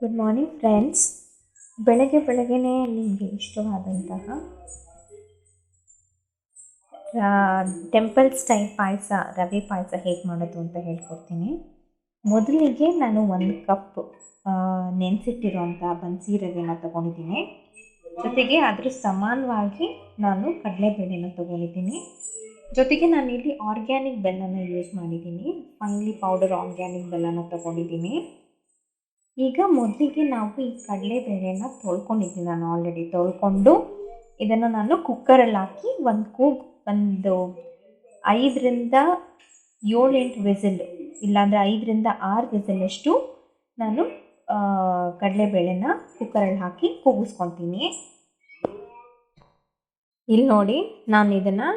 Good morning friends. ಬೆಳಗ್ಗೆನೇ ನಿಮಗೆ ಇಷ್ಟವಾದಂತಹ ಟೆಂಪಲ್ ಸ್ಟೈಲ್ ಪಾಯಸ, ರವೆ ಪಾಯಸ ಹೇಗೆ ಮಾಡೋದು ಅಂತ ಹೇಳ್ಕೊಡ್ತೀನಿ. ಮೊದಲಿಗೆ ನಾನು 1 ಕಪ್ ನೆನೆಸಿಟ್ಟಿರೋಂಥ ಬನ್ಸಿ ರವೆನ ತೊಗೊಂಡಿದ್ದೀನಿ. ಜೊತೆಗೆ ಅದ್ರ ಸಮಾನವಾಗಿ ನಾನು ಕಡಲೆಬೇಳೆನ ತೊಗೊಂಡಿದ್ದೀನಿ. ಜೊತೆಗೆ ನಾನಿಲ್ಲಿ ಆರ್ಗ್ಯಾನಿಕ್ ಬೆಲ್ಲನ ಯೂಸ್ ಮಾಡಿದ್ದೀನಿ. ಫೈನ್ಲಿ ಪೌಡರ್ ಆರ್ಗ್ಯಾನಿಕ್ ಬೆಲ್ಲನ ತೊಗೊಂಡಿದ್ದೀನಿ. ಈಗ ಮೊದಲಿಗೆ ನಾವು ಈ ಕಡಲೆಬೇಳೆನ ತೊಳ್ಕೊಂಡಿದ್ದೀನಿ. ನಾನು ಆಲ್ರೆಡಿ ತೊಳ್ಕೊಂಡು ಇದನ್ನು ನಾನು ಕುಕ್ಕರಲ್ಲಿ ಹಾಕಿ ಒಂದು 5ರಿಂದ 7-8 ವಿಸಿಲ್, ಇಲ್ಲಾಂದರೆ 5ರಿಂದ 6 ವಿಸಿಲಷ್ಟು ನಾನು ಕಡಲೆಬೇಳೆನ ಕುಕ್ಕರಲ್ಲಿ ಹಾಕಿ ಕೂಗಿಸ್ಕೊತೀನಿ. ಇಲ್ಲಿ ನೋಡಿ, ನಾನು ಇದನ್ನು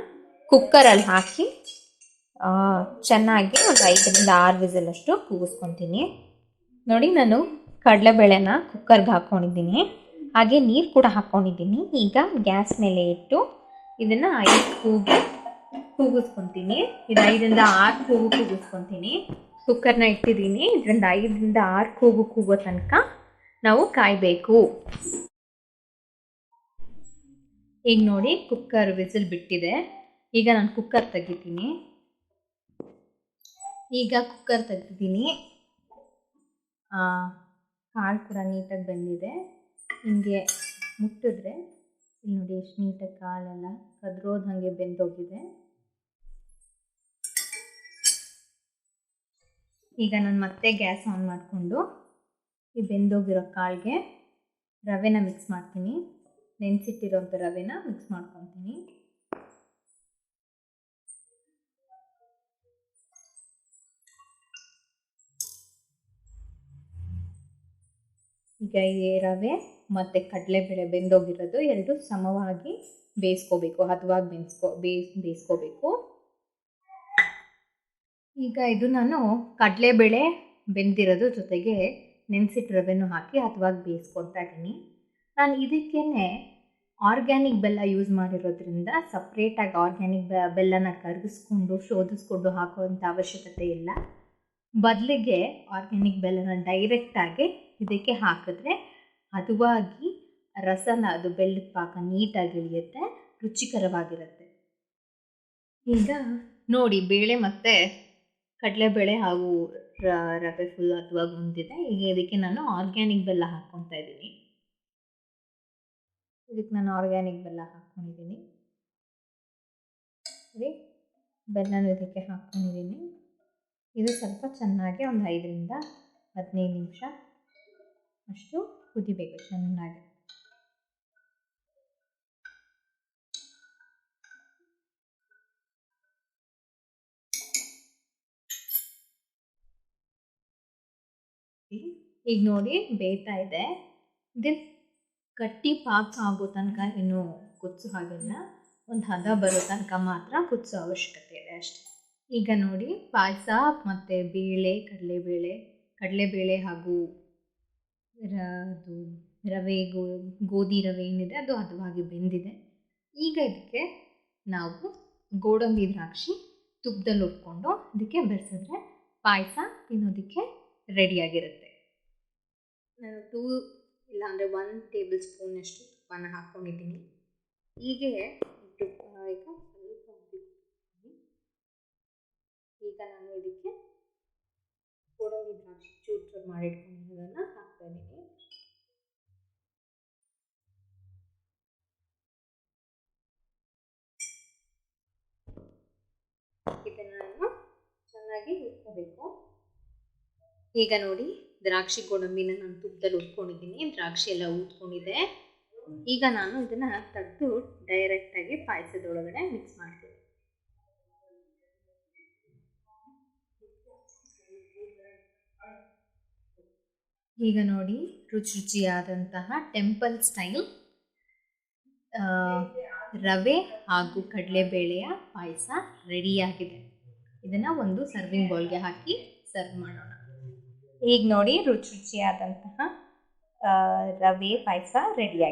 ಕುಕ್ಕರಲ್ಲಿ ಹಾಕಿ ಚೆನ್ನಾಗಿ ಒಂದು 5ರಿಂದ 6 ವಿಸಿಲಷ್ಟು ಕೂಗಿಸ್ಕೊತೀನಿ. ನೋಡಿ, ನಾನು ಕಡಲೆಬೇಳೆನ ಕುಕ್ಕರ್ಗೆ ಹಾಕ್ಕೊಂಡಿದ್ದೀನಿ. ಹಾಗೆ ನೀರು ಕೂಡ ಹಾಕ್ಕೊಂಡಿದ್ದೀನಿ. ಈಗ ಗ್ಯಾಸ್ ಮೇಲೆ ಇಟ್ಟು ಇದನ್ನು 5 ಕೂಗಿ ಕೂಗಿಸ್ಕೊತೀನಿ. ಇದು 5ರಿಂದ 6 ಕೂಗು ಕೂಗಿಸ್ಕೊತೀನಿ. ಕುಕ್ಕರ್ನ ಇಟ್ಟಿದ್ದೀನಿ. ಇದರಿಂದ 5ರಿಂದ 6 ಕೂಗೋ ತನಕ ನಾವು ಕಾಯಬೇಕು. ಈಗ ನೋಡಿ, ಕುಕ್ಕರ್ ವಿಸಿಲ್ ಬಿಟ್ಟಿದೆ. ಈಗ ನಾನು ಕುಕ್ಕರ್ ತೆಗಿತೀನಿ. ಈಗ ಕುಕ್ಕರ್ ತೆಗ್ದಿದ್ದೀನಿ. ಕಾಳು ಕೂಡ ನೀಟಾಗಿ ಬೆಂದಿದೆ. ಹಿಂಗೆ ಮುಟ್ಟಿದ್ರೆ ಇಲ್ಲಿ ನೋಡಿ ಎಷ್ಟು ನೀಟಾಗಿ ಕಾಳೆಲ್ಲ ಕದ್ರೋದು ಹಾಗೆ ಬೆಂದೋಗಿದೆ. ಈಗ ನಾನು ಮತ್ತೆ ಗ್ಯಾಸ್ ಆನ್ ಮಾಡಿಕೊಂಡು ಈ ಬೆಂದೋಗಿರೋ ಕಾಳಿಗೆ ರವೆನ ಮಿಕ್ಸ್ ಮಾಡ್ತೀನಿ. ನೆನೆಸಿಟ್ಟಿರೋಂಥ ರವೆನ ಮಿಕ್ಸ್ ಮಾಡ್ಕೊತೀನಿ. ಈಗ ಈ ರವೆ ಮತ್ತು ಕಡಲೆಬೇಳೆ ಬೆಂದೋಗಿರೋದು ಎರಡು ಸಮವಾಗಿ ಬೇಯಿಸ್ಕೋಬೇಕು, ಹದವಾಗಿ ಬೇಯಿಸ್ಕೋಬೇಕು. ಈಗ ಇದು ನಾನು ಕಡಲೆಬೇಳೆ ಬೆಂದಿರೋದು ಜೊತೆಗೆ ನೆನೆಸಿಟ್ಟು ರವೆನೂ ಹಾಕಿ ಹದವಾಗಿ ಬೇಯಿಸ್ಕೊತಾ ಇದ್ದೀನಿ. ನಾನು ಇದಕ್ಕೇ ಆರ್ಗ್ಯಾನಿಕ್ ಬೆಲ್ಲ ಯೂಸ್ ಮಾಡಿರೋದ್ರಿಂದ ಸಪ್ರೇಟಾಗಿ ಆರ್ಗ್ಯಾನಿಕ್ ಬೆಲ್ಲನ ಕರಗಿಸ್ಕೊಂಡು ಶೋಧಿಸ್ಕೊಂಡು ಹಾಕುವಂಥ ಅವಶ್ಯಕತೆ ಇಲ್ಲ. ಬದಲಿಗೆ ಆರ್ಗ್ಯಾನಿಕ್ ಬೆಲ್ಲನ ಡೈರೆಕ್ಟಾಗಿ ಇದಕ್ಕೆ ಹಾಕಿದ್ರೆ ಹದವಾಗಿ ರಸನ, ಅದು ಬೆಲ್ಲದ ಪಾಕ ನೀಟಾಗಿ ಇಳಿಯುತ್ತೆ, ರುಚಿಕರವಾಗಿರುತ್ತೆ. ಈಗ ನೋಡಿ, ಬೇಳೆ ಮತ್ತು ಕಡಲೆಬೇಳೆ ಹಾಗೂ ರವೆ ಫುಲ್ ಹದವಾಗಿ ಹೊಂದಿದೆ. ಈಗ ಇದಕ್ಕೆ ನಾನು ಆರ್ಗ್ಯಾನಿಕ್ ಬೆಲ್ಲ ಹಾಕ್ಕೊತಾ ಇದ್ದೀನಿ. ಇದಕ್ಕೆ ನಾನು ಆರ್ಗ್ಯಾನಿಕ್ ಬೆಲ್ಲ ಹಾಕ್ಕೊಂಡಿದ್ದೀನಿ. ಸರಿ, ಬೆಲ್ಲನೂ ಇದಕ್ಕೆ ಹಾಕ್ಕೊಂಡಿದ್ದೀನಿ. ಇದು ಸ್ವಲ್ಪ ಚೆನ್ನಾಗಿ ಒಂದು 5ರಿಂದ 15 ನಿಮಿಷ ಅಷ್ಟು ಕುದಿಬೇಕು ಚೆನ್ನಾಗಿ. ಈಗ ನೋಡಿ, ಬೇಯ್ತಾ ಇದೆ. ಇದು ಗಟ್ಟಿ ಪಾಕ ಆಗೋ ತನಕ ಇನ್ನು ಕುದಿಸೋ ಹಾಗೆಲ್ಲ, ಒಂದು ಹದ ಬರೋ ತನಕ ಮಾತ್ರ ಕುದಿಸೋ ಅವಶ್ಯಕತೆ ಇದೆ ಅಷ್ಟೇ. ಈಗ ನೋಡಿ, ಪಾಯಸ ಮತ್ತು ಬೇಳೆ, ಕಡಲೆಬೇಳೆ ಹಾಗೂ ಅದು ರವೆ, ಗೋಧಿ ರವೆ ಏನಿದೆ ಅದು ಹದವಾಗಿ ಬೆಂದಿದೆ. ಈಗ ಇದಕ್ಕೆ ನಾವು ಗೋಡಂಬಿ ದ್ರಾಕ್ಷಿ ತುಪ್ಪದಲ್ಲಿ ಹುರ್ಕೊಂಡು ಇದಕ್ಕೆ ಬೆರೆಸಿದ್ರೆ ಪಾಯಸ ತಿನ್ನೋದಕ್ಕೆ ರೆಡಿಯಾಗಿರುತ್ತೆ. ನಾನು 2 ಇಲ್ಲಾಂದರೆ 1 ಟೇಬಲ್ ಸ್ಪೂನಷ್ಟು ತುಪ್ಪನ ಹಾಕ್ಕೊಂಡಿದ್ದೀನಿ. ಹೀಗೆ ತುಪ್ಪ ಈಗ ಸ್ವಲ್ಪ ಈಗ ನಾನು ಇದಕ್ಕೆ ಗೋಡಂಬಿ ದ್ರಾಕ್ಷಿ ಚೂರು ಮಾಡಿಟ್ಕೊಂಡಿರೋದನ್ನು ಹಾಕ್ತಾ ಇದ್ದೀನಿ. ಇದನ್ನು ನಾನು ಚೆನ್ನಾಗಿ ಹುರ್ಕೋಬೇಕು. ಈಗ ನೋಡಿ, ದ್ರಾಕ್ಷಿ ಗೋಡಂಬಿನ ನಾನು ತುಪ್ಪದಲ್ಲಿ ಹುರ್ಕೊಂಡಿದ್ದೀನಿ. ದ್ರಾಕ್ಷಿ ಎಲ್ಲ ಊದ್ಕೊಂಡಿದೆ. ಈಗ ನಾನು ಇದನ್ನು ತೆಗೆದು ಡೈರೆಕ್ಟಾಗಿ ಪಾಯಸದೊಳಗಡೆ ಮಿಕ್ಸ್ ಮಾಡ್ತೀನಿ. ಈಗ ನೋಡಿ, ರುಚಿಯಾದಂತಹ ಟೆಂಪಲ್ ಸ್ಟೈಲ್ ರವೆ ಹಾಗೂ ಕಡಲೆಬೇಳೆಯ ಪಾಯಸ ರೆಡಿಯಾಗಿದೆ. ಇದನ್ನು ಒಂದು ಸರ್ವಿಂಗ್ ಬೌಲ್ಗೆ ಹಾಕಿ ಸರ್ವ್ ಮಾಡೋಣ. ಈಗ ನೋಡಿ, ರುಚಿಯಾದಂತಹ ರವೆ ಪಾಯಸ ರೆಡಿಯಾಗಿದೆ.